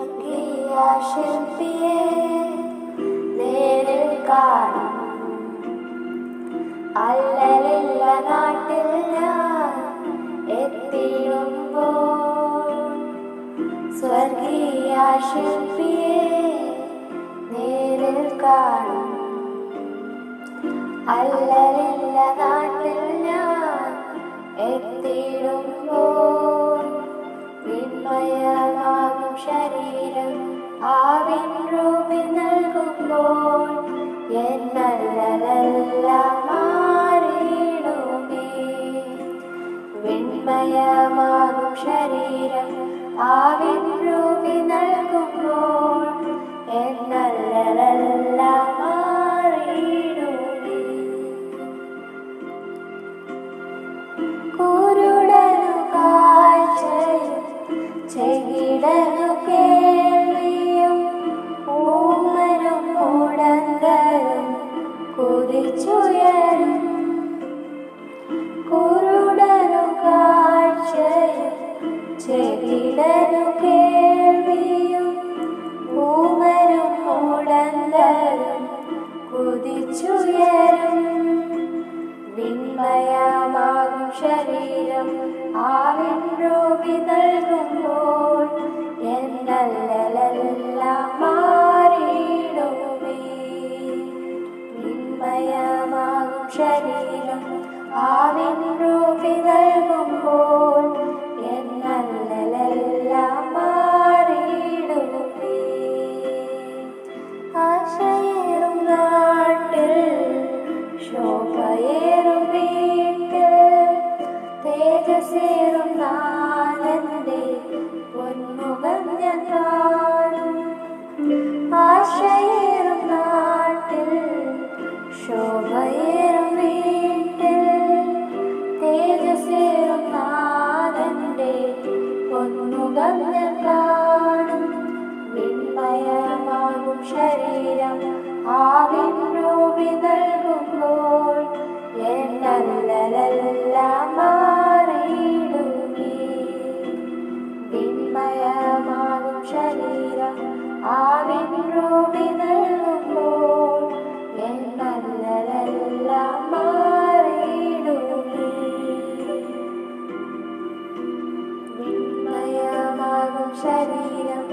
സ്വർഗീയ ശില്പിയെ നേരിൽ കാണും. അല്ലലില്ല നാട്ടിൽ ഞാൻ എത്തിയിടുമ്പോൾ സ്വർഗീയ ശില്പിയെ നേരിൽ കാണും. അല്ലലില്ല നാട്ടിൽ ഞാൻ എത്തിയിടുമ്പോൾ വിണ്മയമാകും ശരീരം ആവിൻ രൂപി നൽകുമ്പോൾ എന്നല്ലലെല്ലാം മാറിയിടുമേ. വിണ്മയമാകും ശരീരം ആവിൻ രൂപി നൽകുമ്പോൾ എന്നല്ലലെല്ലാം മാറിയിടുമേ. കുരുടനു കാഴ്ചയും ചെകിടനു കേൾവിയും ഊമനും മുടന്തരും കുതിച്ചുയരും. കുരുടനു കാഴ്ചയും ചെകിടനു കേൾവിയും ഊമനും മുടന്തരും കുതിച്ചുയരും. വിണ്മയമാകും ശരീരം ആവിൻ രൂപി നൽകുമ്പോൾ എന്നല്ലലെല്ലാം മാറിയിടുമേ. വിണ്മയമാകും ശരീരം ആവിൻ രൂപി നൽകുമ്പോൾ എന്നല്ലലെല്ലാം മാറിയിടുമേ. ആശയേറും നാട്ടിൽ ശോഭയേറും വീട്ടിൽ തേജസ്സേറും നാഥന്റെ പൊന്മുഖം ഞാൻ കാണും. ആശയേറും നാട്ടിൽ ശോഭയേറും വീട്ടിൽ തേജസ്സേറും നാഥന്റെ പൊന്മുഖം ഞാൻ കാണും. വിണ്മയമാകും ശരീരം ആവിൻ രൂപി നൽകുമ്പോൾ എന്നല്ലലെല്ലാം മാറിയിടുമേ. വിണ്മയമാകും ശരീരം ആവിൻ രൂപി നൽകുമ്പോൾ എന്നല്ലലെല്ലാം മാറിയിടുമേ. വിണ്മയമാകും ശരീരം